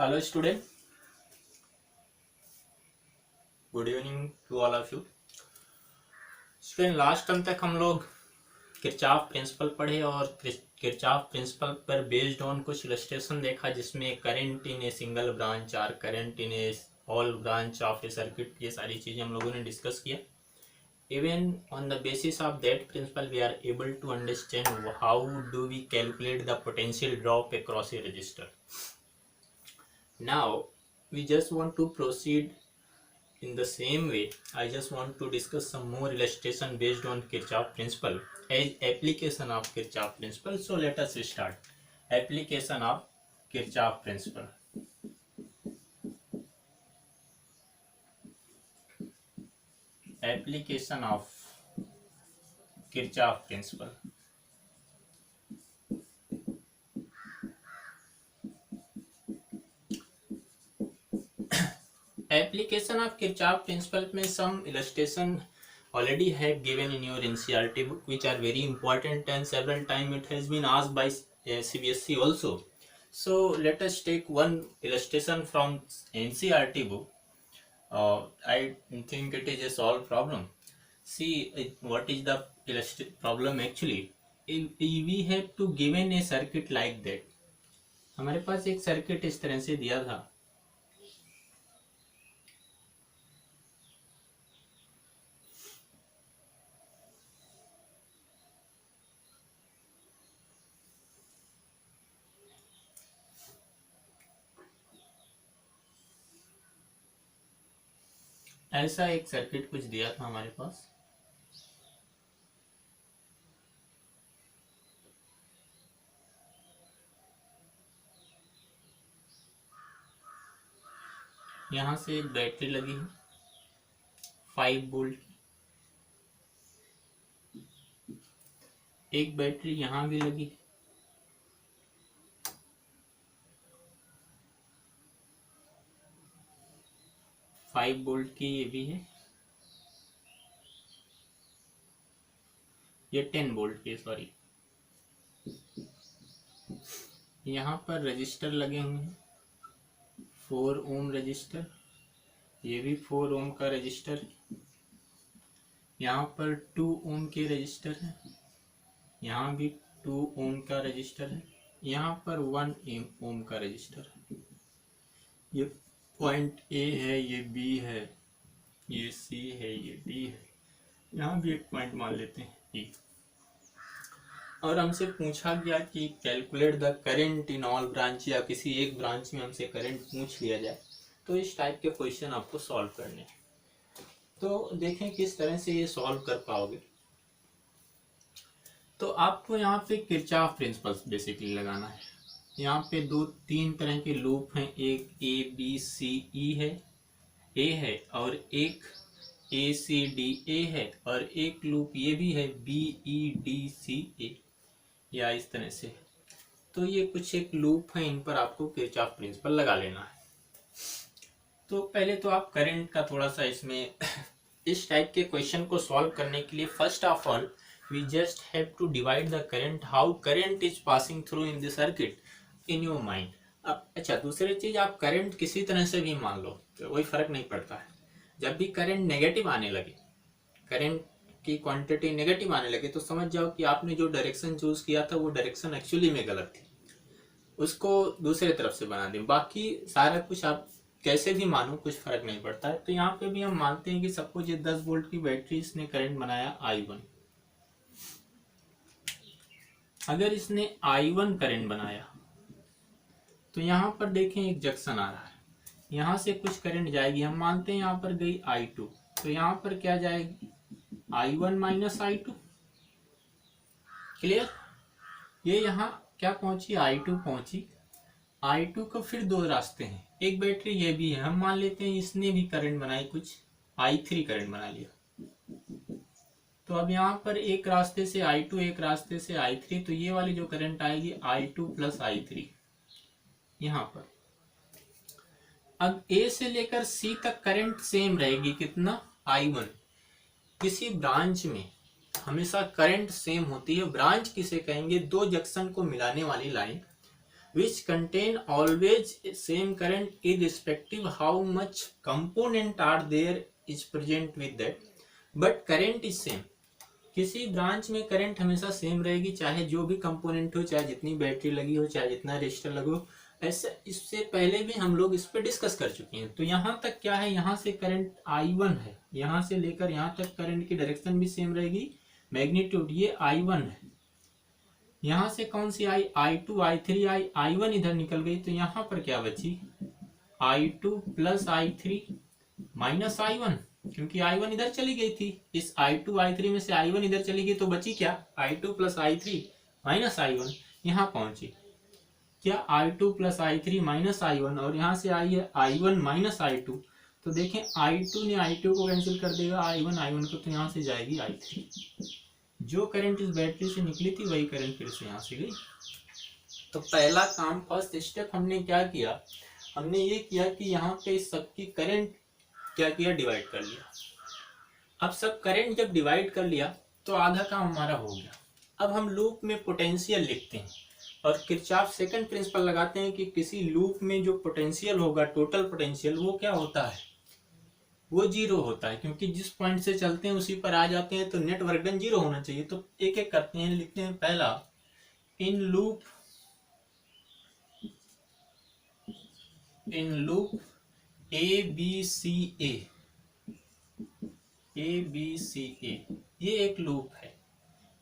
Hello student, good evening to all of you. Student, last time तक हम लोग Kirchhoff principle पढ़े और किरचॉफ प्रिंसिपल पर बेस्ड ऑन कुछ इलस्ट्रेशन देखा जिसमें current in a single branch और current in a all branch of a circuit, ये सारी चीज़ें हम लोगों ने डिस्कस किया। Even on the basis of that principle we are able to understand how do we calculate the potential drop across a register. Now we just want to proceed in the same way. I just want to discuss some more illustration based on Kirchhoff principle as application of Kirchhoff principle. So let us start. Application of Kirchhoff principle. Application of Kirchhoff principle. Application of Kirchhoff principle में some illustration already have given in your NCERT book, which are very important and several time it has been asked by CBSE also. So let us take one illustration from NCERT book. I think it is a solved problem. See what is the problem actually. If we have to given a circuit like that, हमारे पास एक circuit इस तरह से दिया था। ऐसा एक circuit कुछ दिया था हमारे पास। यहाँ से एक बैटरी लगी है 5 वोल्ट, एक बैटरी यहाँ भी लगी है 5 वोल्ट की, ये भी है, ये 10 वोल्ट की, सॉरी। यहाँ पर रजिस्टर लगे हुए हैं 4 ओम रजिस्टर, ये भी 4 ओम का रजिस्टर है। यहाँ पर 2 ओम के रजिस्टर है, यहाँ भी 2 ओम का रजिस्टर है, यहाँ पर 1 ओम का रजिस्टर है। ये पॉइंट ए है, ये बी है, ये सी है, ये डी है, यहाँ भी एक पॉइंट मान लेते हैं ई। और हमसे पूछा गया कि calculate the current in all branch, या किसी एक ब्रांच में हमसे करंट पूछ लिया जाए तो इस टाइप के क्वेश्चन आपको सॉल्व करने हैं। तो देखें किस तरह से ये सॉल्व कर पाओगे। तो आपको यहाँ पे किरचॉफ प्रिंसिपल्स बेसिकली लगाना है। यहाँ पे 2-3 तरह के लूप हैं, एक ए बी सी ई है, ए है, और एक ए सी डी ए है, और एक लूप ये भी है बी ई डी सी ए, या इस तरह से। तो ये कुछ एक लूप है, इन पर आपको किरचॉफ प्रिंसिपल लगा लेना है। तो पहले तो आप करंट का थोड़ा सा इसमें इस टाइप के क्वेश्चन को सॉल्व करने के लिए first of all we just have to divide the current, how current is passing through in the circuit in your mind. अब अच्छा, दूसरी चीज, आप करंट किसी तरह से भी मान लो तो कोई फर्क नहीं पड़ता है। जब भी करंट नेगेटिव आने लगे, करंट की क्वांटिटी नेगेटिव आने लगे, तो समझ जाओ कि आपने जो डायरेक्शन चूज किया था वो डायरेक्शन एक्चुअली में गलत थी, उसको दूसरे तरफ से बना दें। बाकी सारा कुछ आप कैसे भी मानो, कुछ फर्क नहीं पड़ता है। तो यहाँ पे भी हम मानते हैं कि सपोज ये 10 वोल्ट की बैटरी, इसने करंट बनाया I1। अगर इसने I1 करंट बनाया तो यहाँ पर देखें एक जंक्शन आ रहा है, यहाँ से कुछ करंट जाएगी, हम मानते हैं यहाँ पर गई I2, तो यहाँ पर क्या जाएगी I1 माइनस I2। क्लियर? ये यहाँ क्या पहुंची, I2 पहुंची। I2 का फिर 2 रास्ते हैं, एक बैटरी ये भी है, हम मान लेते हैं इसने भी करंट बनाई, कुछ I3 करंट बना लिया। तो अब यहाँ पर एक रास्ते से I2, एक रास्ते से I3, तो ये वाली जो करंट आएगी I2 प्लस I3 यहाँ पर। अब A से लेकर C तक करंट सेम रहेगी, कितना I1। किसी ब्रांच में हमेशा करंट सेम होती है। ब्रांच किसे कहेंगे, 2 जंक्शन को मिलाने वाली line. which contain always same current irrespective how much component are there is present with that, but current is same। किसी ब्रांच में करंट हमेशा सेम रहेगी, चाहे जो भी कंपोनेंट हो, चाहे जितनी बैटरी लगी हो, चाहे जितना रेजिस्टर लगो। ऐसा इससे पहले भी हम लोग इस पे डिस्कस कर चुके हैं। तो यहाँ तक क्या है, यहाँ से करंट I1 है, यहाँ से लेकर यहाँ तक करंट की डायरेक्शन भी सेम रहेगी, मैग्नीट्यूड ये I1 है। यहाँ से कौन सी आई, I2 I3 आई, I1 इधर निकल गई, तो यहाँ पर क्या बची, I2 plus I3 minus I1, क्योंकि I1 इधर चली गई थी। इस I2 I3 में से I1 इधर चली गई, तो बची क्या, I2 plus I3 minus I1। यहाँ पहुंची क्या, I2 plus I3 minus I1, और यहाँ से आई है I1 माइनस I2। तो देखें I2 ने I2 को कैंसिल कर देगा, I1 I1 को, तो यहाँ से जाएगी I3। जो करंट इस बैटरी से निकली थी वही करंट फिर से यहाँ से गई। तो पहला काम, फर्स्ट स्टेप हमने क्या किया, हमने ये किया कि यहाँ पे सबकी करंट क्या किया, डिवाइड कर लिया। अब सब करंट जब डिवाइड कर लिया तो आधा काम हमारा हो गया। अब हम लूप में पोटेंशियल लिखते हैं और किरचॉफ सेकंड प्रिंसिपल लगाते हैं कि किसी लूप में जो पोटेंशियल होगा, टोटल पोटेंशियल, वो क्या होता है, वो जीरो होता है, क्योंकि जिस पॉइंट से चलते हैं उसी पर आ जाते हैं, तो नेट वर्क डन जीरो होना चाहिए। तो एक एक करते हैं, लिखते हैं पहला, इन लूप ए बी सी ए, ये एक लूप है।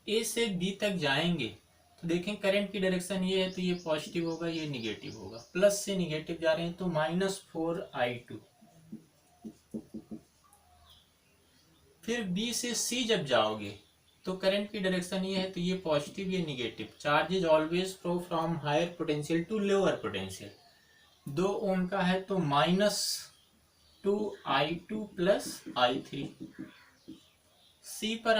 ए से बी तक जाएंगे तो देखें करंट की डायरेक्शन ये है, तो ये पॉजिटिव होगा, ये निगेटिव होगा, प्लस से निगेटिव जा रहे हैं तो -4I2। फिर बी से सी जब जाओगे तो करंट की डायरेक्शन ये है, तो ये पॉजिटिव, ये negative. Charges always flow from higher potential to lower potential. 2 ohm का है तो -2I2 प्लस I3। सी पर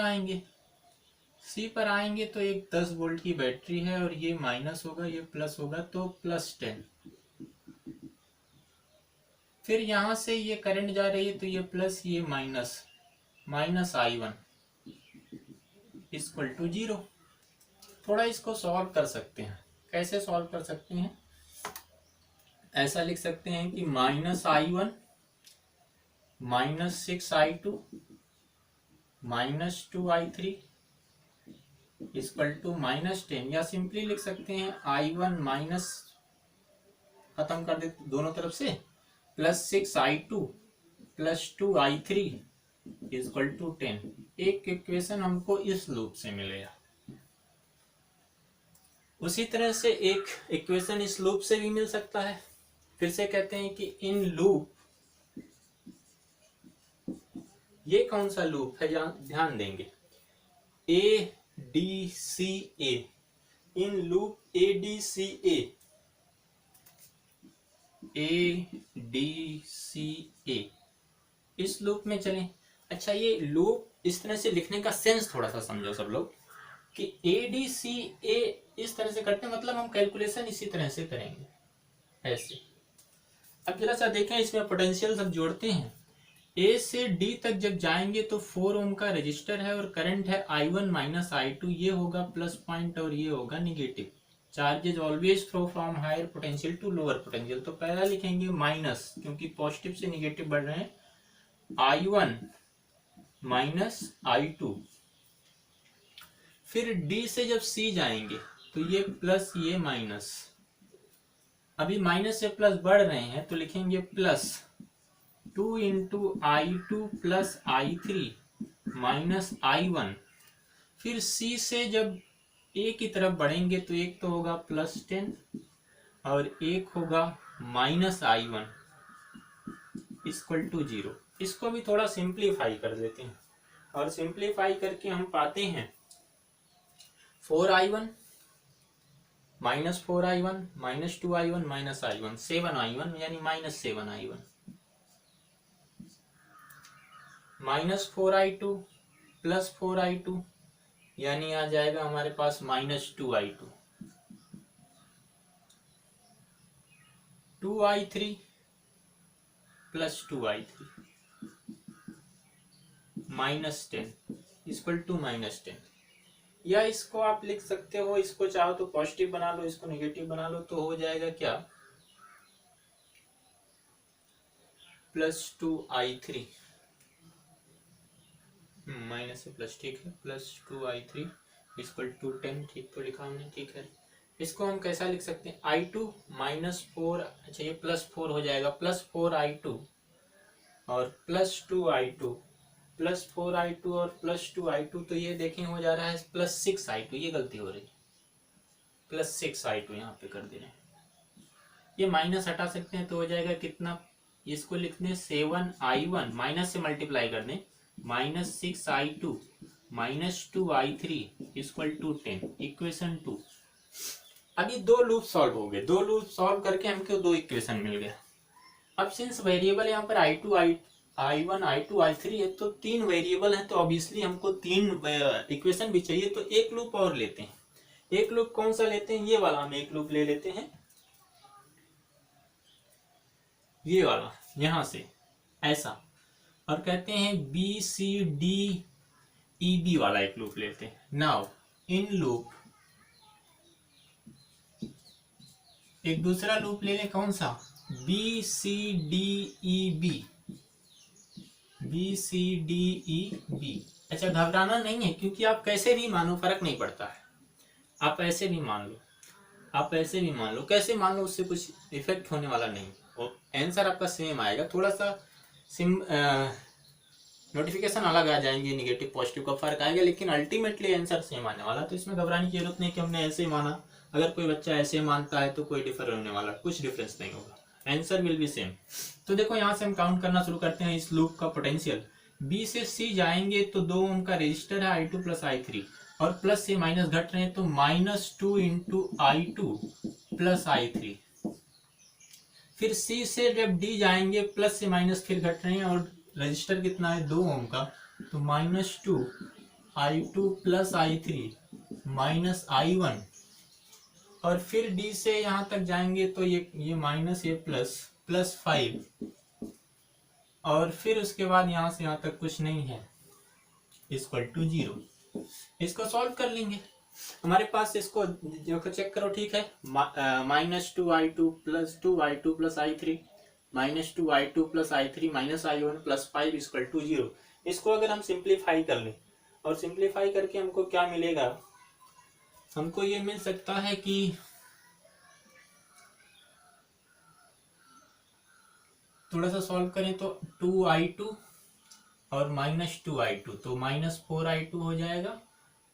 आएंगे तो एक 10 वोल्ट की बैटरी है और ये माइनस होगा, ये प्लस होगा, तो +10। फिर यहां से ये करंट जा रही है तो ये प्लस, ये माइनस I1 इक्वल टू 0। थोड़ा इसको सॉल्व कर सकते हैं। कैसे सॉल्व कर सकते हैं, ऐसा लिख सकते हैं कि -I1 -6I2 -2I3 equal to -10, या सिंपली लिख सकते हैं I1 माइनस, खत्म कर दे दोनों तरफ से, +6I2 +2I3 इक्वल टू 10। एक इक्वेशन हमको इस लूप से मिलेगा। उसी तरह से एक इक्वेशन इस लूप से भी मिल सकता है। फिर से कहते हैं कि इन लूप, ये कौन सा लूप है, ध्यान देंगे, ADCA, इन लूप ADCA इस लूप में चलें। अच्छा, ये लूप इस तरह से लिखने का सेंस थोड़ा सा समझो सब लोग, कि ADCA इस तरह से करते हैं, मतलब हम कैलकुलेशन इसी तरह से करेंगे, ऐसे। अब जरा सा देखें, इसमें पोटेंशियल सब जोड़ते हैं। ए से डी तक जब जाएंगे तो 4 ओम का रजिस्टर है और करंट है I1 माइनस I2, ये होगा प्लस पॉइंट और ये होगा negative. Charges always flow from higher potential to lower potential. तो पहला लिखेंगे माइनस, क्योंकि पॉजिटिव से निगेटिव बढ़ रहे हैं, I1 माइनस I2। फिर डी से जब सी जाएंगे तो ये प्लस, ये माइनस। अभी माइनस से प्लस बढ़ रहे हैं तो लिखेंगे plus 2 into I2 plus I3 minus I1। फिर C से जब A की तरफ बढ़ेंगे तो एक तो होगा +10 और एक होगा -I1 इक्वल टू 0। इसको भी थोड़ा सिंप्लीफाई कर लेते हैं, और सिंप्लीफाई करके हम पाते हैं 4I1 -4I1 -2I1 -I1 7I1, यानी -7I1 -4I2 प्लस 4I2, यानी आ जाएगा हमारे पास -2I2 2I3 plus 2I3 -10 equal to -10। या इसको आप लिख सकते हो, इसको चाहो तो पॉजिटिव बना लो, इसको नेगेटिव बना लो, तो हो जाएगा क्या, +2i3 माइनस से प्लस, ठीक है, +2i3 = 10, ठीक तो लिखा हमने, ठीक है। इसको हम कैसा लिख सकते हैं, i2 -4, अच्छा ये +4 हो जाएगा, +4i2 और +2i2, +4i2 और +2i2, तो ये देखें हो जा रहा है +6i2, ये गलती हो रही है, +6i2 यहाँ पे कर दे रहे हैं, ये माइनस हटा सकते हैं तो हो जाएगा कितना, इसको लिखने 7i1 माइनस से मल्टीप्लाई कर दें, -6i2 -2i3 = 10, इक्वेशन 2। अभी दो लूप सॉल्व हो गए, दो लूप सॉल्व करके हमको दो इक्वेशन मिल गया। अब सिंस वेरिएबल यहाँ पर i2 i1 i2 i3 है, तो तीन वेरिएबल है, तो ऑब्वियसली हमको तीन इक्वेशन भी चाहिए, तो एक लूप और लेते हैं। एक लूप कौन सा लेते हैं, ये वाला हम एक लूप ले लेते हैं, ये वाला यहां से ऐसा, और कहते हैं BCDEB वाला एक लूप लेते हैं। नाउ इन लूप एक दूसरा लूप ले लें, कौन सा, BCDEB, BCDEB। अच्छा घबराना नहीं है, क्योंकि आप कैसे भी मानो फर्क नहीं पड़ता है, आप ऐसे भी मान लो, आप ऐसे भी मान लो, कैसे मान लो, उससे कुछ इफेक्ट होने वाला नहीं, और आंसर आपका सेम आएगा, थोड़ा सा नोटिफिकेशन अलग आ जाएंगे, निगेटिव पॉजिटिव का फर्क आएगा, लेकिन अल्टीमेटली आंसर सेम आने वाला। तो इसमें घबराने की जरूरत नहीं कि हमने ऐसे माना, अगर कोई बच्चा ऐसे मानता है तो कोई डिफर होने वाला, कुछ डिफरेंस नहीं होगा, आंसर विल बी सेम। तो देखो यहाँ से हम काउंट करना शुरू करते हैं इस लूप का पोटेंशियल। बी से सी जाएंगे तो 2 ओम का रजिस्टर है, i2 + i3, और प्लस से माइनस घट रहे हैं, तो -2 × i2 + i3। फिर सी से जब डी जाएंगे, प्लस से माइनस फिर घट रहे हैं, और रजिस्टर कितना है 2 ओम का, तो -2 i2 + i3 -i1, और फिर डी से यहां तक जाएंगे तो ये माइनस, ये +5, और फिर उसके बाद यहां से यहां तक कुछ नहीं है, = 0। इसको सॉल्व कर लेंगे, हमारे पास इसको देखो चेक करो, ठीक है, -2i2 + 2i2 + i3 -2i2 + i3 -i1 +5 = 0। इसको अगर हम सिंप्लीफाई कर लें, और सिंप्लीफाई करके हमको क्या मिलेगा, हमको ये मिल सकता है कि थोड़ा सा सॉल्व करें तो 2i2 और -2i2, तो -4i2 हो जाएगा,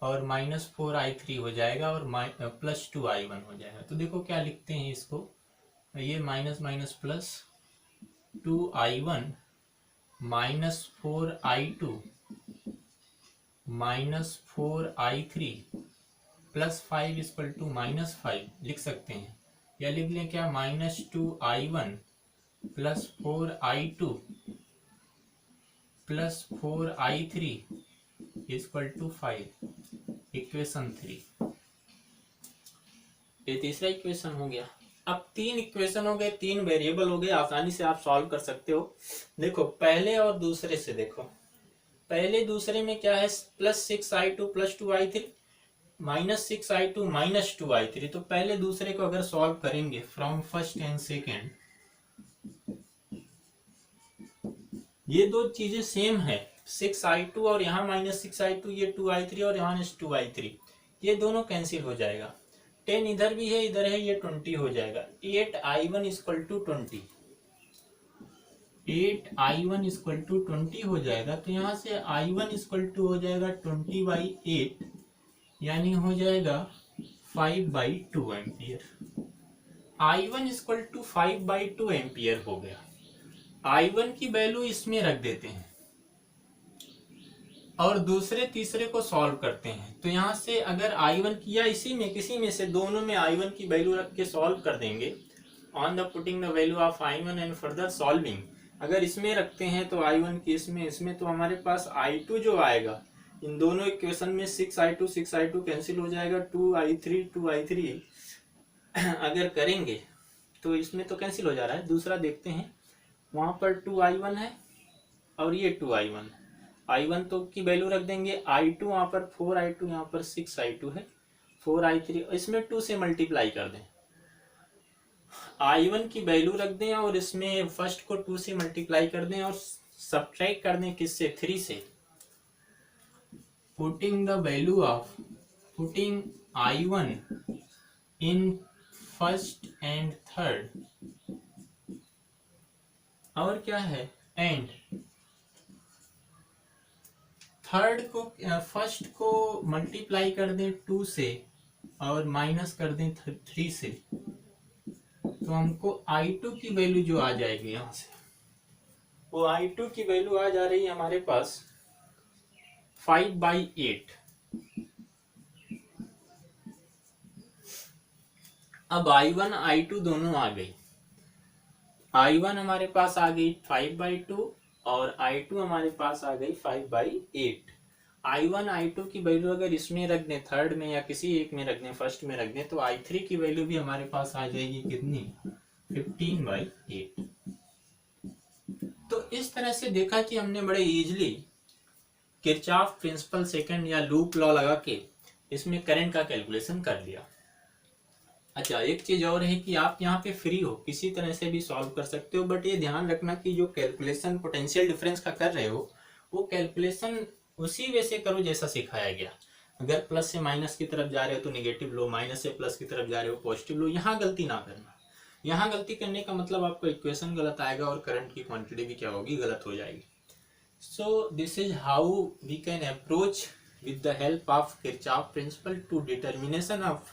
और -4i3 हो जाएगा, और +2i1 हो जाएगा। तो देखो क्या लिखते हैं इसको, ये minus minus plus 2i1 -4i2 -4i3 +5 = -5 लिख सकते हैं, या लिख लें क्या, -2i1 +4i2 +4i3 = 5, इक्वेशन 3। ये तीसरा इक्वेशन हो गया। अब तीन इक्वेशन हो गए, तीन वेरिएबल हो गए, आसानी से आप सॉल्व कर सकते हो। देखो पहले और दूसरे से देखो, पहले दूसरे में क्या है, +6i2 + 2i3 -6i2 -2i3। तो पहले दूसरे को अगर सॉल्व करेंगे फ्रॉम फर्स्ट एंड सेकेंड, ये दो चीजें सेम है, 6i2 और यहाँ -6i2, ये 2i3 और यहाँ 2i3, ये दोनों कैंसिल हो जाएगा, 10 इधर भी है इधर है, ये 20 हो जाएगा, 8i1 = 20, 8i1 = 20 हो जाएगा। तो यहाँ से i1 = हो जाएगा 20/8, यानी हो जाएगा 5/2 एम्पियर। i1 = 5/2 एम्पियर हो गया। i1 की वैल्यू इसमें रख देते हैं और दूसरे तीसरे को सॉल्व करते हैं। तो यहाँ से अगर i1 किया, इसी में किसी में से दोनों में i1 की वैल्यू रख के सॉल्व कर देंगे, on the putting the value of i1 and further solving. अगर इसमें रखते हैं तो i1 की इसमें तो हमारे पास i2 जो आएगा, इन दोनों इक्वेशन में 6i2 कैंसिल हो जाएगा, 2i3 अगर करेंगे तो इसमें तो कैंसिल हो जा रहा है। दूसरा देखते हैं, वहां पर 2i1 है और ये 2i1, I1 तो की वैल्यू रख देंगे, I2 यहाँ पर 4I2, यहाँ पर 6I2 है, 4I3, इसमें 2 से मल्टीप्लाई कर दें, I1 की वैल्यू रख दें और इसमें फर्स्ट को 2 से मल्टीप्लाई कर दें और सब्ट्रैक्ट कर दें किससे, 3 से। Putting the value of putting I1 in first and third, और क्या है, एंड थर्ड को फर्स्ट को मल्टीप्लाई कर दें 2 से और माइनस कर दें 3 से, तो हमको I2 की वैल्यू जो आ जाएगी यहां से, वो I2 की वैल्यू आ जा रही है हमारे पास 5/8। अब I1 I2 दोनों आ गई, I1 हमारे पास आ गई 5/2 और I2 हमारे पास आ गई 5/8। I1 I2 की वैल्यू अगर इसमें रख दें, थर्ड में या किसी एक में रख दें, फर्स्ट में रख दें, तो I3 की वैल्यू भी हमारे पास आ जाएगी कितनी, 15/8। तो इस तरह से देखा कि हमने बड़े इजीली किरचॉफ प्रिंसिपल सेकंड या लूप लॉ लगा के इसमें करंट का कैलकुलेशन कर लिया। अच्छा, एक चीज और है कि आप यहाँ पे फ्री हो, किसी तरह से भी सॉल्व कर सकते हो, बट ये ध्यान रखना कि जो कैलकुलेशन पोटेंशियल डिफरेंस का कर रहे हो वो कैलकुलेशन उसी वे से करो जैसा सिखाया गया। अगर प्लस से माइनस की तरफ जा रहे हो तो निगेटिव लो, माइनस से प्लस की तरफ जा रहे हो पॉजिटिव लो। यहाँ गलती ना करना, यहाँ गलती करने का मतलब आपको इक्वेशन गलत आएगा और करंट की क्वांटिटी भी क्या होगी, गलत हो जाएगी। So this is how we can approach with the help of Kirchhoff principle to determination of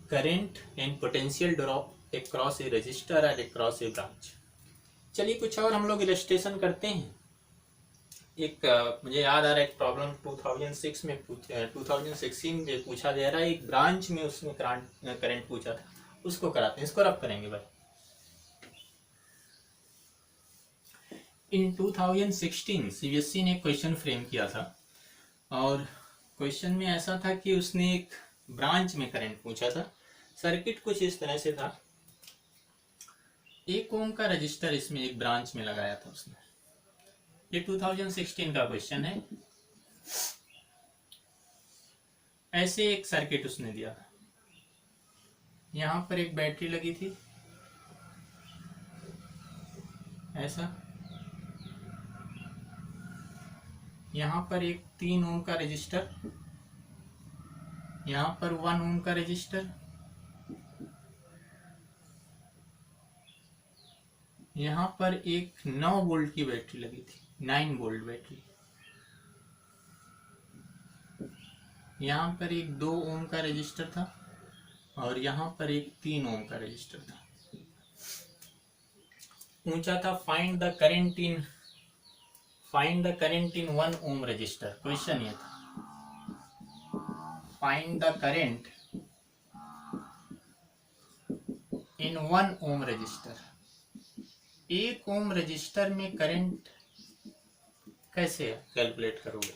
current and potential drop across a resistor और अक्रॉस ए ब्रांच। चलिए कुछ और हम लोग इलस्ट्रेशन करते हैं। एक मुझे याद आ रहा है एक प्रॉब्लम 2016 में पूछा गया रहा है, एक ब्रांच में उसमें करंट पूछा था, उसको कराते हैं, इसको रब करेंगे भाई। इन 2016 सीबीएसई ने क्वेश्चन फ्रेम किया था और क्वेश्चन में ऐसा था कि उसने एक ब्रांच में करंट पूछा था। सर्किट कुछ इस तरह से था, 1 ओम का रजिस्टर इसमें एक ब्रांच में लगाया था उसने। ये 2016 का क्वेश्चन है। ऐसे एक सर्किट उसने दिया था, यहां पर एक बैटरी लगी थी ऐसा, यहां पर एक 3 ओम का रजिस्टर, यहां पर 1 ओम का रजिस्टर, यहां पर एक 9 वोल्ट की बैटरी लगी थी, 9 वोल्ट बैटरी, यहां पर एक 2 ओम का रजिस्टर था और यहां पर एक 3 ओम का रजिस्टर था। पूछा था find the current in 1 ohm resistor. Question ये था, find the current in 1 ohm resistor. 1 ohm resistor में करंट कैसे कैलकुलेट करोगे।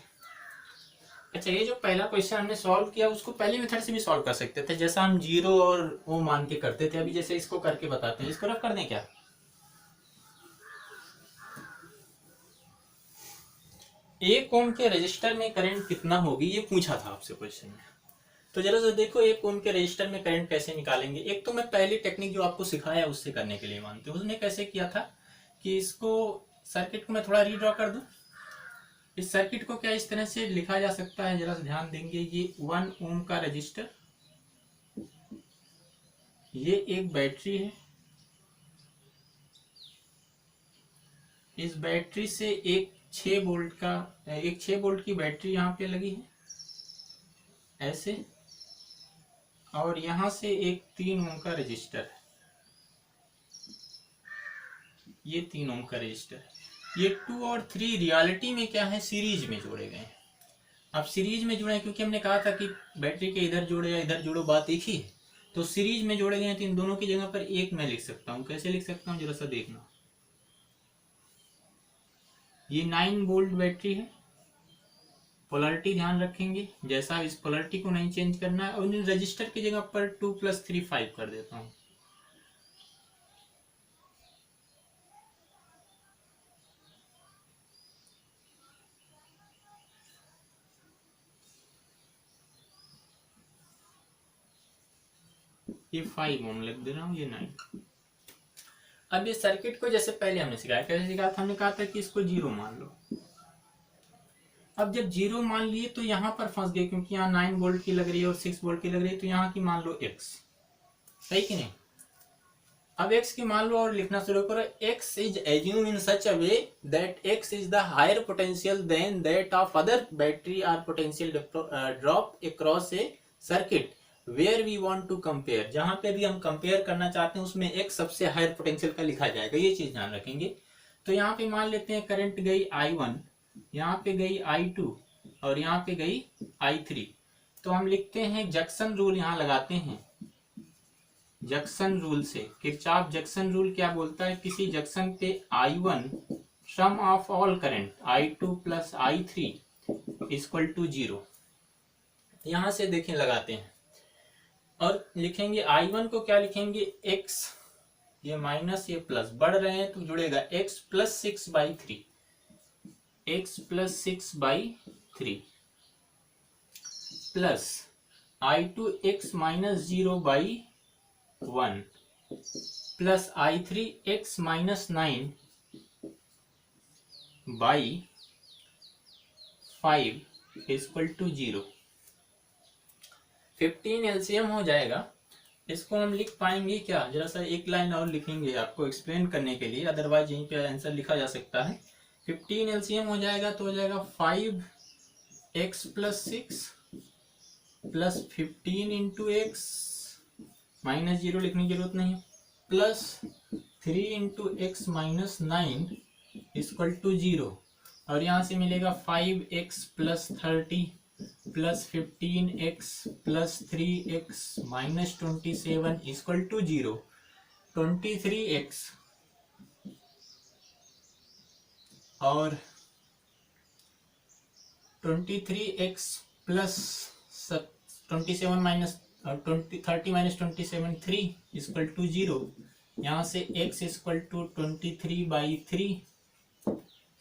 अच्छा, ये जो पहला क्वेश्चन हमने सॉल्व किया उसको पहले मेथड से भी सॉल्व कर सकते थे, जैसा हम 0 और ओम मान के करते थे। अभी जैसे इसको करके बताते हैं, इसको रख कर दें क्या। 1 ओम के रजिस्टर में करंट कितना होगी ये पूछा था आपसे क्वेश्चन में। तो जरा सा देखो 1 ओम के रजिस्टर में करंट कैसे निकालेंगे। एक तो मैं पहली टेक्निक जो आपको सिखाया उससे करने के लिए मानते हूँ। उसने कैसे किया था कि इसको सर्किट को मैं थोड़ा रीड्रॉ कर दूं। इस सर्किट को क्या इस तरह से लिखा जा सकता है, जरा सा ध्यान देंगे। ये 1 ओम का रजिस्टर, ये एक बैटरी है, इस बैटरी से एक 6 वोल्ट की बैटरी यहाँ पे लगी है ऐसे, और यहां से एक 3 ओम का रजिस्टर है, ये 3 ओम का रजिस्टर है। ये 2 और 3 रियलिटी में क्या है, सीरीज में जोड़े गए हैं। अब सीरीज में जुड़े क्योंकि हमने कहा था कि बैटरी के इधर जोड़े या इधर जोड़ो, बात एक ही है। तो सीरीज में जोड़े गए हैं तो इन दोनों की जगह पर एक मैं लिख सकता हूं। कैसे लिख सकता हूं जरा सा देखना। ये 9 वोल्ट बैटरी है, पोलरिटी ध्यान रखेंगे, जैसा इस पोलरिटी को नहीं चेंज करना है। और इन रजिस्टर की जगह पर 2 + 3 5 कर देता हूं। ये 5 ओम लिख दे रहा हूँ, ये 9। अब इस सर्किट को जैसे पहले हमने सिखाया, कैसे सिखाया था, हमने कहा था कि इसको 0 मान लो। अब जब 0 मान लिए तो यहाँ पर फंस गए, क्योंकि यहाँ 9 वोल्ट की लग रही है और 6 वोल्ट की लग रही है, तो यहाँ की मान लो x, सही कि नहीं। अब x की मान लो और लिखना शुरू करो। x is assume in such a way that x is the higher potential than that of other battery or potential drop across a circuit where we want to compare. जहां पे भी हम कंपेयर करना चाहते हैं उसमें एक सबसे हायर पोटेंशियल का लिखा जाएगा, ये चीज ध्यान रखेंगे। तो यहाँ पे मान लेते हैं करंट गई I1, यहाँ पे गई I2 और यहाँ पे गई I3। तो हम लिखते हैं जंक्शन रूल यहाँ लगाते हैं। जंक्शन रूल से किरचॉफ जंक्शन रूल क्या बोलता है, किसी जंक्शन पे I1 sum of all current I2 plus I3 equal to 0। यहां से देखें लगाते हैं और लिखेंगे I1 को क्या लिखेंगे, x, ये माइनस ये प्लस, बढ़ रहे हैं तो जुड़ेगा x plus 6/3, x plus 6/3 plus I2 x minus 0/1 plus I3 x minus 9/5 equal to 0। 15 LCM हो जाएगा। इसको हम लिख पाएंगे क्या, जरा सा एक लाइन और लिखेंगे आपको एक्सप्लेन करने के लिए, अदरवाइज यहीं पे आंसर लिखा जा सकता है। 15 एलसीएम हो जाएगा तो हो जाएगा 5x plus 6 plus 15 into x, minus 0 लिखने की जरूरत नहीं, plus 3 into x minus 9 equal to 0। और यहाँ से मिलेगा 5x plus 30 plus 15x plus 3x minus 27 equal to 0। 23x और 23x plus 27 minus 30 minus 27 3 equal to 0। यहाँ से x equal to 23/3,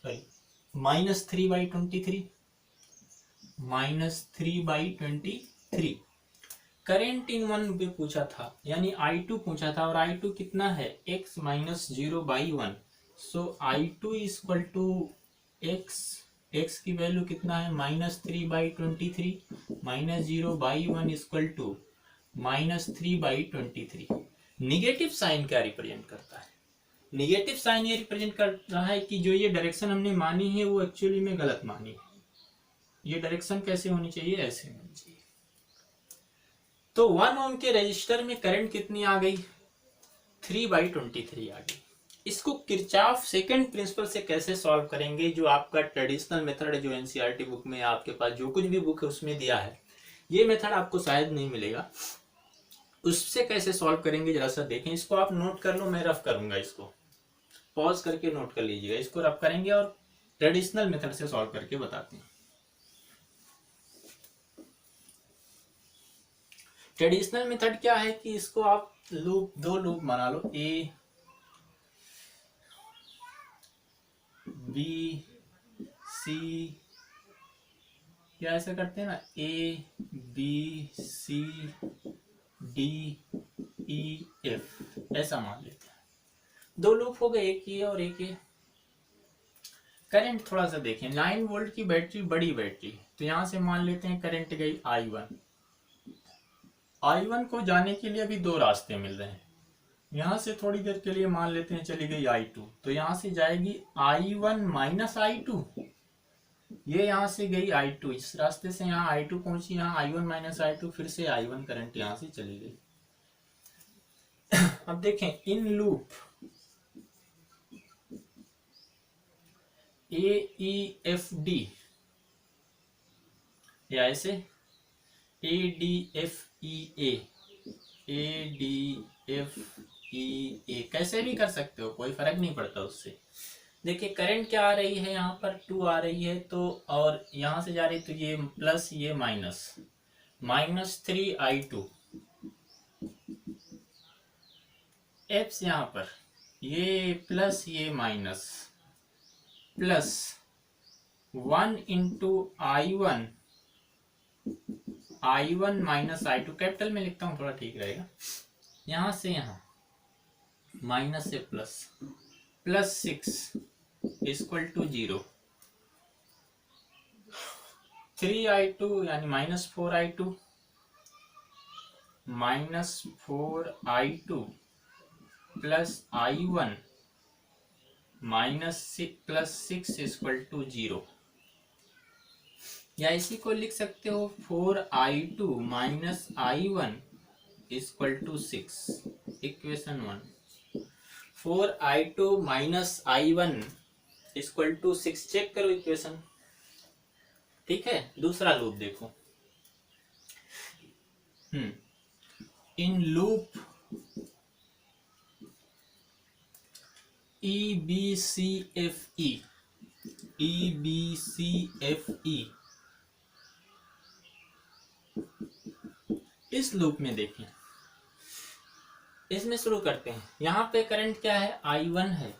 sorry minus 3/23, minus 3/23। Current in one पे पूछा था, यानी I2 पूछा था, और I2 कितना है, x minus 0/1। So I2 equal to x की वैल्यू कितना है, minus 3/23 minus 0/1 equal to minus 3/23। Negative sign क्या रिप्रेजेंट करता है, निगेटिव साइन ये रिप्रेजेंट कर रहा है कि जो ये डायरेक्शन हमने मानी है वो एक्चुअली में गलत मानी है। ये डायरेक्शन कैसे होनी चाहिए, ऐसे होनी चाहिए। तो 1 ओम के रेजिस्टर में करंट कितनी आ गई, 3/23 आ गई। इसको किरचॉफ सेकंड प्रिंसिपल से कैसे सॉल्व करेंगे, जो आपका ट्रेडिशनल मेथड है, जो एनसीईआरटी बुक में आपके पास जो कुछ भी बुक है उसमें दिया है, ये मेथड आपको शायद नहीं मिलेगा, उससे कैसे सॉल्व करेंगे जरा सा देखें। इसको आप नोट कर लो, मैं रफ करूंगा, इसको पॉज करके नोट कर लीजिएगा, इसको रफ करेंगे और ट्रेडिशनल मेथड से सॉल्व करके बताते हैं। ट्रेडिशनल मेथड क्या है कि इसको आप लूप, 2 लूप बना लो, ए बी सी, क्या ऐसा करते हैं ना, A B C D E F, ऐसा मान लेते हैं। 2 लूप हो गए, एक ये और एक ये। करंट थोड़ा सा देखें, 9 वोल्ट की बैटरी, बड़ी बैटरी, तो यहां से मान लेते हैं करंट गई I1 को जाने के लिए अभी 2 रास्ते मिल रहे हैं। यहां से थोड़ी देर के लिए मान लेते हैं चली गई I2, तो यहां से जाएगी I1 माइनस I2, ये यहां से गई I2, इस रास्ते से यहाँ I2 पहुंची, यहाँ I1 माइनस I2, फिर से I1 करंट यहां से चली गई। अब देखें इन लूप AEFD, या ऐसे ADFEA, ADFEA कैसे भी कर सकते हो, कोई फर्क नहीं पड़ता उससे। देखिए करंट क्या आ रही है, यहाँ पर 2 आ रही है, तो और यहाँ से जा रही, तो ये प्लस ये माइनस, माइनस 3I2 एप्स, यहाँ पर ये प्लस ये minus, plus 1 into I1 minus I2, capital में लिखता हूँ थोड़ा ठीक रहेगा, यहाँ से यहाँ माइनस से plus, plus 6 equal to 0, 3i2 यानी -4i2, -4i2 plus i1 -6 equal to 0, या इसी को लिख सकते हो 4i2 minus i1 equal to 6, equation 1। 4i2 minus i1 equal to 6, check करो इक्वेशन, ठीक है। दूसरा लूप देखो, इन लूप EBCFE, EBCFE, इस लूप में देखें, इसमें शुरू करते हैं। यहाँ पे करंट क्या है, I1 है,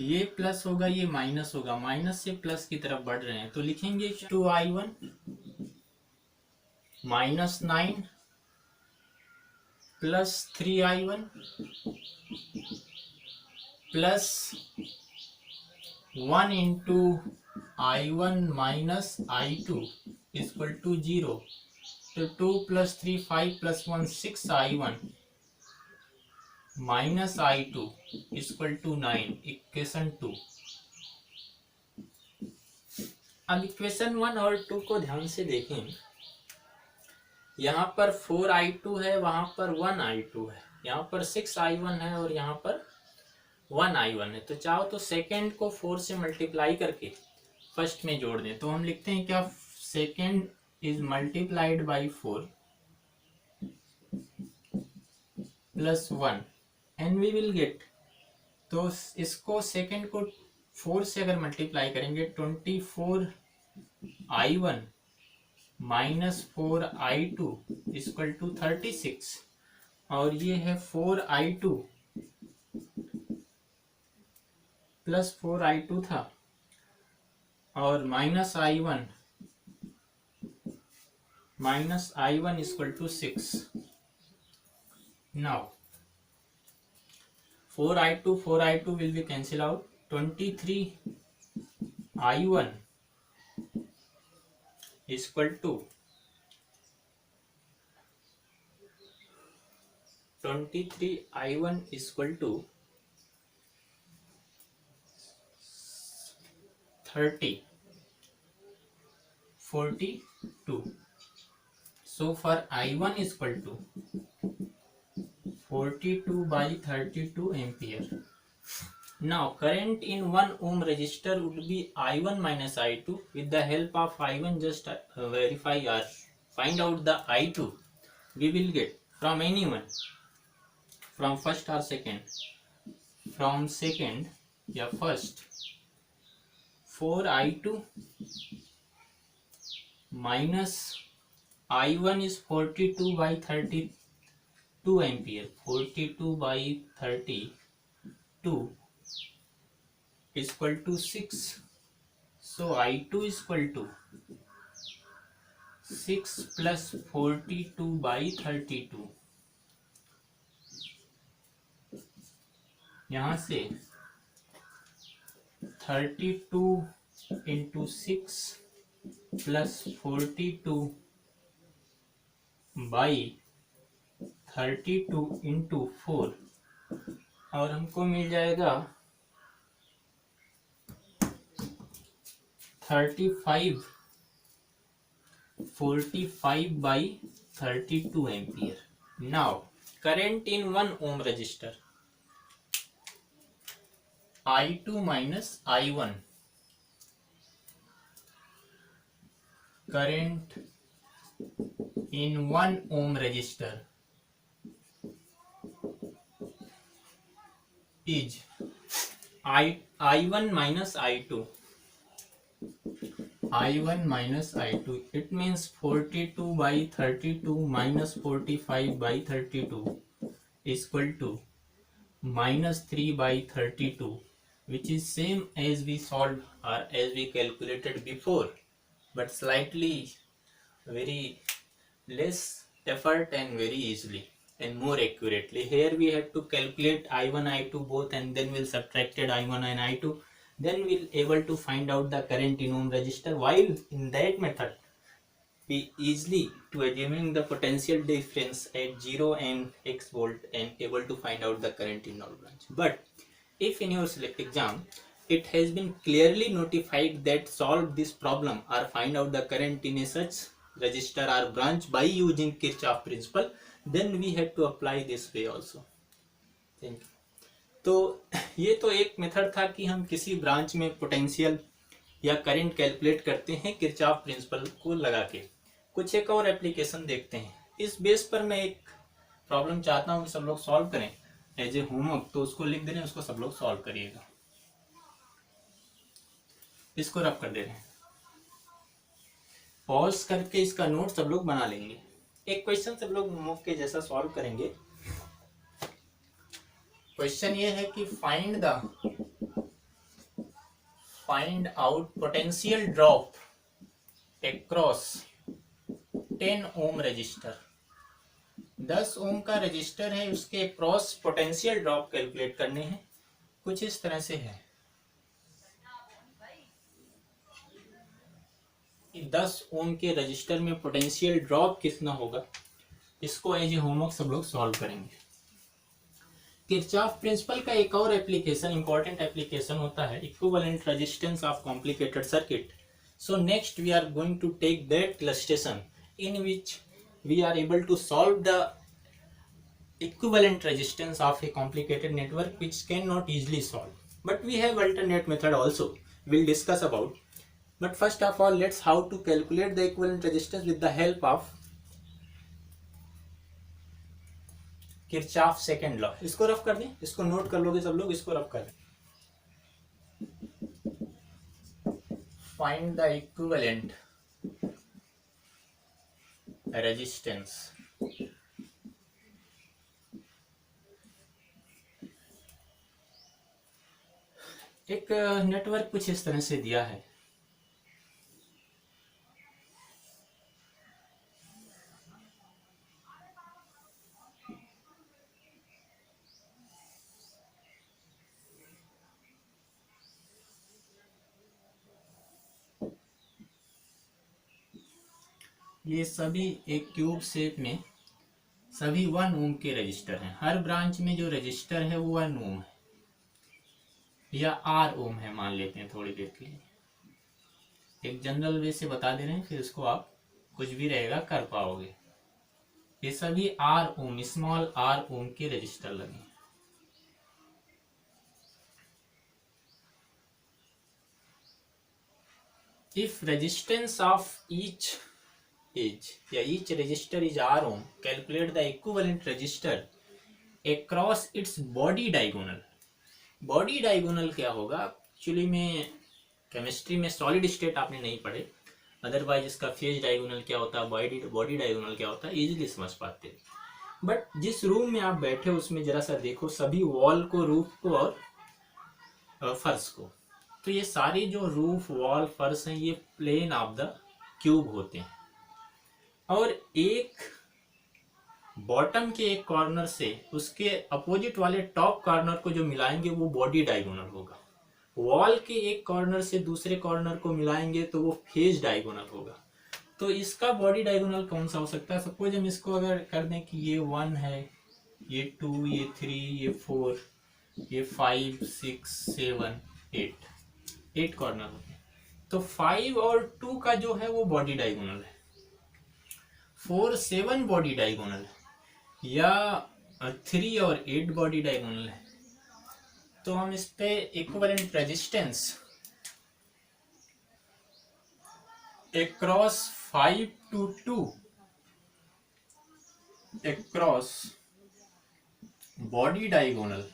ये प्लस होगा ये माइनस होगा, माइनस से प्लस की तरफ बढ़ रहे हैं, तो लिखेंगे 2i1 -9 plus 3i1 plus 1 into i1 minus i2 equal to 0, तो 2 + 3 5 + 1 6i1 minus i2 equal to 9, equation 2। अब इक्वेशन 1 और 2 को ध्यान से देखें, यहाँ पर 4i2 है, वहां पर 1i2 है, यहाँ पर 6i1 है और यहाँ पर 1i1 है। तो चाहो तो सेकेंड को 4 से मल्टीप्लाई करके फर्स्ट में जोड़ दें, तो हम लिखते हैं क्या, second is multiplied by 4 plus 1 and we will get, तो इसको सेकेंड को 4 से अगर मल्टीप्लाई करेंगे 24i1 minus 4i2 equal to 36, और ये है 4i2 प्लस 4i2 था और minus i1 equal to 6। Now 4i2 will be cancel out, 23i1 equal to 23i1 equal to 42. So for i1 equal to 42 by 32 ampere. Now current in 1 ohm resistor would be i1 minus i2. With the help of i1 just verify or find out the i2. We will get from anyone, from first or second, from second या first, 4i2 minus i1 is 42 by 32 ampere, 42 by 32 equal to 6. So I2 is equal to 6 plus 42 by 32. यहाँ से 32 into 6 plus 42 by 32 into 4, और हमको मिल जाएगा 45 by 32 ampere. Now current in 1 ohm resistor, I2 minus I1, current in 1 ohm resistor is I1 minus I2. I1 minus I2, it means 42 by 32 minus 45 by 32 equal to minus 3 by 32, which is same as we solved or as we calculated before, but slightly very less effort and very easily. and more accurately. Here we have to calculate I1, I2 both, and then we'll subtracted I1 and I2. Then we'll able to find out the current in ohm resistor. While in that method, we easily to assuming the potential difference at 0 and x volt and able to find out the current in all branch. But if in your exam it has been clearly notified that solve this problem or find out the current in a such resistor or branch by using Kirchhoff principle, then we have to apply this way also. Thank you. तो ये तो एक method था कि हम किसी branch में potential या करंट कैलकुलेट करते हैं किरचॉफ प्रिंसिपल को लगा के। कुछ एक और एप्लीकेशन देखते हैं। इस बेस पर मैं एक प्रॉब्लम चाहता हूँ कि सब लोग सॉल्व करें एज ए होमवर्क, तो उसको लिख दे रहे हैं, उसको सब लोग सॉल्व करिएगा। इसको रब कर दे रहे हैं, पॉज करके इसका नोट सब लोग बना लेंगे। एक क्वेश्चन सब लोग होमवर्क के जैसा सॉल्व करेंगे। क्वेश्चन ये है कि find out potential drop across 10 ohm resistor. 10 ओम का रजिस्टर है, उसके अक्रॉस पोटेंशियल ड्रॉप कैलकुलेट करने हैं। कुछ इस तरह से है, 10 ओम के रजिस्टर में पोटेंशियल ड्रॉप कितना होगा, इसको एज ए होमवर्क सब लोग सॉल्व करेंगे। किरचॉफ प्रिंसिपल का एक और एप्लीकेशन, इंपॉर्टेंट एप्लीकेशन होता है equivalent resistance of complicated circuit. So next we are going to take that illustration in which we are able to solve the equivalent resistance of a complicated network which cannot easily solve, but we have alternate method also we'll discuss about. But first of all, let's how to calculate the equivalent resistance with the help of Kirchhoff second law. इसको rough कर दें, इसको note कर लोगे सब लोग, इसको rough कर दें। Find the equivalent resistance. एक नेटवर्क कुछ इस तरह से दिया है, ये सभी एक क्यूब शेप में सभी 1 ओम के रजिस्टर हैं। हर ब्रांच में जो रजिस्टर है वो 1 ओम है या R ओम है, मान लेते हैं थोड़ी देर के लिए। एक जनरल वे से बता दे रहे हैं, फिर इसको आप कुछ भी रहेगा कर पाओगे। ये सभी R ओम, स्मॉल R ओम के रजिस्टर लगे। If resistance of each resistor is R ohm, calculate the equivalent resistor across its body diagonal. Body diagonal क्या होगा, एक्चुअली में केमिस्ट्री में सॉलिड स्टेट आपने नहीं पढ़े, अदरवाइज इसका फेज डायगोनल क्या होता है, बॉडी डायगोनल क्या होता है, इजीली समझ पाते। बट जिस रूम में आप बैठे उसमें जरा सा देखो सभी वॉल को, रूफ को और फर्श को, तो ये सारी जो रूफ वॉल फर्श हैं ये प्लेन ऑफ द क्यूब होते हैं, और एक बॉटम के एक कॉर्नर से उसके अपोजिट वाले टॉप कॉर्नर को जो मिलाएंगे वो बॉडी डायगोनल होगा। वॉल के एक कॉर्नर से दूसरे कॉर्नर को मिलाएंगे तो वो फेज डायगोनल होगा। तो इसका बॉडी डायगोनल कौन सा हो सकता है? सपोज हम इसको अगर कर दें कि ये 1 है, ये 2, ये 3, ये 4, ये 5, 6, 7, 8 कॉर्नर होते हैं। तो 5 और 2 का जो है वो बॉडी डायगोनल है, 4, 7 बॉडी डायगोनल है, या 3 और 8 बॉडी डायगोनल है। तो हम इस पे equivalent resistance across 5 to 2 across body diagonal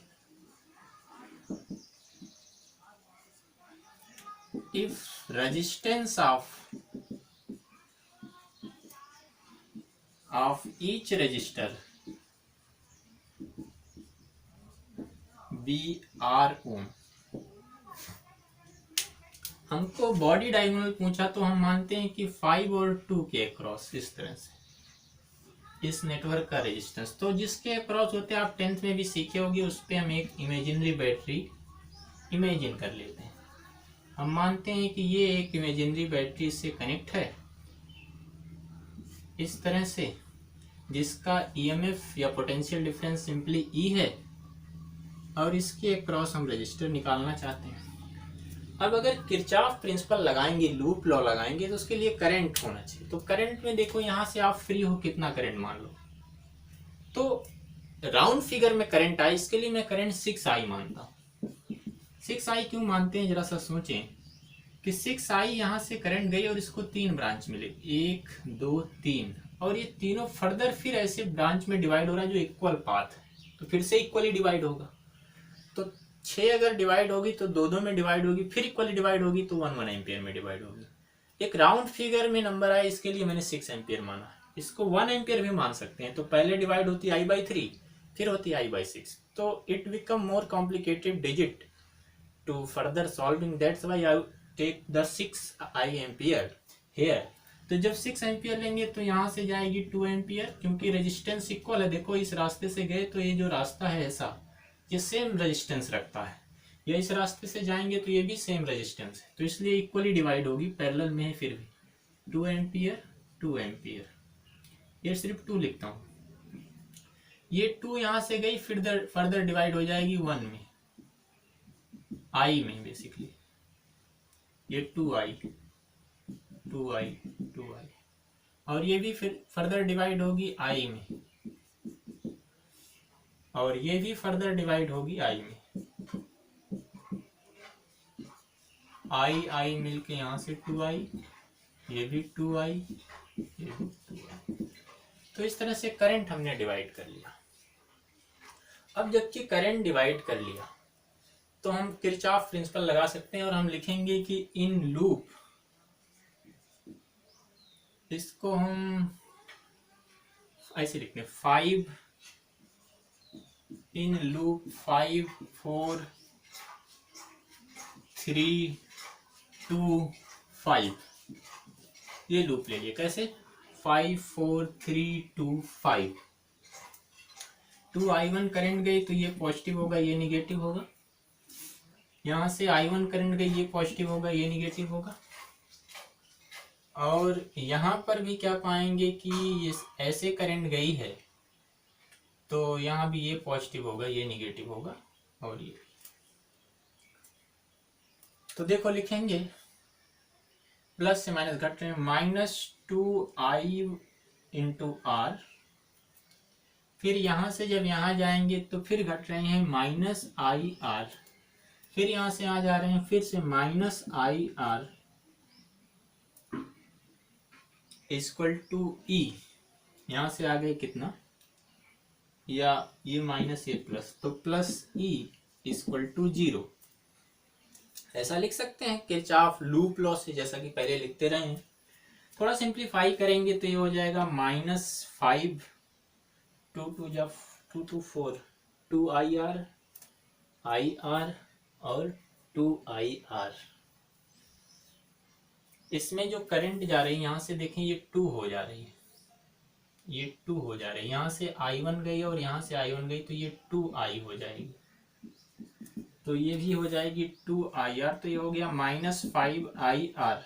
if resistance of each resistor be R ohm। हमको बॉडी डायगोनल पूछा तो हम मानते हैं कि 5 और 2 के अक्रॉस इस तरह से, इस नेटवर्क का रेजिस्टेंस। तो जिसके अक्रॉस होते हैं आप 10th में भी सीखे होंगे, उस पर हम एक इमेजिनरी बैटरी इमेजिन कर लेते हैं। हम मानते हैं कि ये एक इमेजिनरी बैटरी से कनेक्ट है इस तरह से, जिसका ईएमएफ या पोटेंशियल डिफरेंस सिंपली ई है, और इसके अक्रॉस हम रजिस्टर निकालना चाहते हैं। अब अगर किरचॉफ प्रिंसिपल लगाएंगे, लूप लॉ लगाएंगे, तो उसके लिए करंट होना चाहिए। तो करंट में देखो यहाँ से आप फ्री हो कितना करंट मान लो, तो राउंड फिगर में करंट आई, इसके लिए मैं करंट 6i मानता हूँ। 6i क्यों मानते हैं जरा सा सोचें कि 6i यहाँ से करंट गई और इसको 3 ब्रांच मिले, 1 2 3, और ये तीनों फर्दर फिर ऐसे ब्रांच में डिवाइड हो रहा है जो इक्वल पाथ है, तो फिर से इक्वली डिवाइड होगा। तो 6 अगर डिवाइड होगी तो 2 में डिवाइड होगी, फिर इक्वली डिवाइड होगी तो 1 एम्पियर में डिवाइड होगी। एक राउंड फिगर में नंबर आया, इसके लिए मैंने 6 एम्पियर माना। इसको 1 एम्पियर भी मान सकते हैं, तो पहले डिवाइड होती I/3, फिर होती I/6, तो it become more complicated digit to further solving, that's why I take the 6i ampere here. तो जब 6 एम्पियर लेंगे तो यहाँ से जाएगी 2 एम्पियर, क्योंकि रेजिस्टेंस इक्वल है। देखो इस रास्ते से गए तो ये जो रास्ता है ऐसा, ये सेम रेजिस्टेंस रखता है, या इस रास्ते से जाएंगे तो ये भी सेम रेजिस्टेंस है, तो इसलिए इक्वली डिवाइड होगी, पैरेलल में है फिर भी। 2 एम्पियर 2 एम्पियर, ये सिर्फ 2 लिखता हूँ। ये 2 यहाँ से गई, फिर फर्दर डिवाइड हो जाएगी 1 में, I में बेसिकली, ये 2i 2i 2i, और ये भी फिर फर्दर डिवाइड होगी I में, और ये भी फर्दर डिवाइड होगी I में। I मिलके यहाँ से 2i, ये भी 2i, ये भी 2i। तो इस तरह से करंट हमने डिवाइड कर लिया। अब जबकि करंट डिवाइड कर लिया तो हम किरचॉफ प्रिंसिपल लगा सकते हैं, और हम लिखेंगे कि इन लूप, इसको हम ऐसे लिखते हैं 5 इन लूप 5 4 3 2 5, ये लूप ले लिए। कैसे? 5 4 3 2 5। 2i1 करंट गई तो ये पॉजिटिव होगा, ये निगेटिव होगा। यहाँ से i1 करंट गई, ये पॉजिटिव होगा, ये निगेटिव होगा। और यहाँ पर भी क्या पाएंगे कि ये ऐसे करंट गई है, तो यहाँ भी ये पॉजिटिव होगा, ये निगेटिव होगा, और ये। तो देखो लिखेंगे प्लस से माइनस घट रहे हैं, -2i इंटू आर, फिर यहाँ से जब यहाँ जाएंगे तो फिर घट रहे हैं -IR, फिर यहाँ से आ जा रहे हैं फिर से -IR इक्वल टू E, यहाँ से आ गए कितना, या ये माइनस ये प्लस, तो +E इक्वल टू 0। ऐसा लिख सकते हैं किरचॉफ लूप लॉ से, जैसा कि पहले लिखते रहे हैं। थोड़ा सिंप्लीफाई करेंगे तो ये हो जाएगा -5 2 2 4 2IR IR और 2IR। इसमें जो करंट जा रही है यहाँ से देखें, ये 2 हो जा रही है, ये 2 हो जा रही है। यहाँ से I1 गई और यहाँ से I1 गई, तो ये 2i हो जाएगी, तो ये भी हो जाएगी 2IR। तो ये हो गया -5IR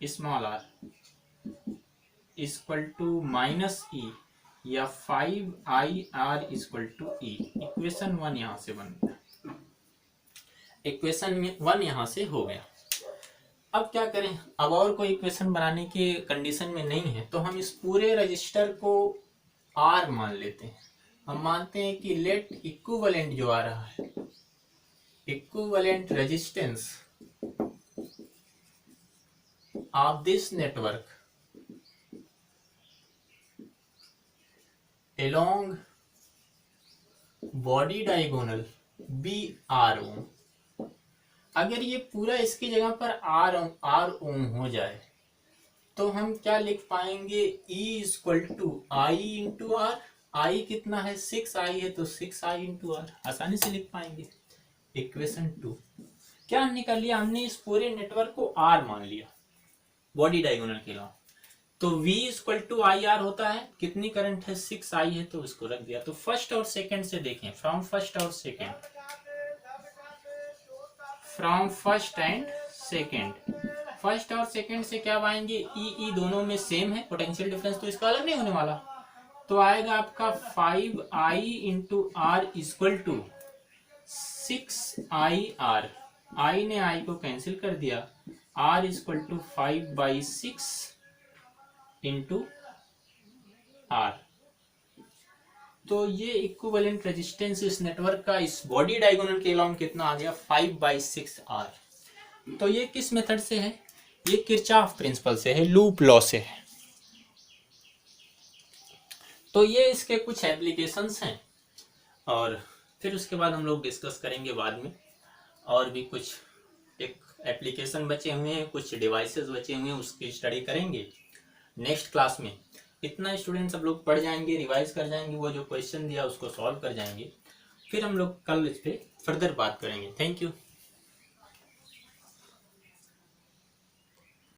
small r equal to -E, या 5IR equal to E। Equation 1 यहाँ से बन गया, इक्वेशन 1 यहाँ से हो गया। अब क्या करें, अब और कोई इक्वेशन बनाने की कंडीशन में नहीं है, तो हम इस पूरे रजिस्टर को R मान लेते हैं। हम मानते हैं कि लेट इक्विवेलेंट जो आ रहा है, equivalent resistance of this network along body diagonal be R ohm. अगर ये पूरा इसकी जगह पर R ओम हो जाए तो हम क्या लिख पाएंगे, E equal to I into R. I कितना है, 6i है, तो 6i इंटू आर आसानी से लिख पाएंगे। इक्वेशन 2 क्या हमने कर लिया, हमने इस पूरे नेटवर्क को R मान लिया बॉडी डायगोनल के अलावा। तो V equal to I R होता है, कितनी करंट है 6I है तो इसको रख दिया। तो फर्स्ट और सेकंड से देखें, फ्रॉम फर्स्ट और second, from first and second, first और सेकंड से क्या पाएंगे, ई दोनों में सेम है, पोटेंशियल डिफरेंस तो इसका अलग नहीं होने वाला। तो आएगा आपका 5I into R equal to 6IR, I ने आई को कैंसिल कर दिया, R equal to 5/6 into R. तो ये इक्विवेलेंट रेजिस्टेंस इस नेटवर्क का इस बॉडी डायगोनल के अलाउंग कितना आ गया, 5/6R। तो ये किस मेथड से है, ये किरचॉफ प्रिंसिपल से है, लूप लॉ से है। तो ये इसके कुछ एप्लीकेशंस हैं और फिर उसके बाद हम लोग डिस्कस करेंगे बाद में। और भी कुछ एक एप्लीकेशन बचे हुए हैं, कुछ डिवाइसेस बचे हुए हैं, उसकी स्टडी करेंगे नेक्स्ट क्लास में। इतना स्टूडेंट्स सब लोग पढ़ जाएंगे, रिवाइज कर जाएंगे, वो जो क्वेश्चन दिया उसको सॉल्व कर जाएंगे, फिर हम लोग कल इस पर फर्दर बात करेंगे। Thank you.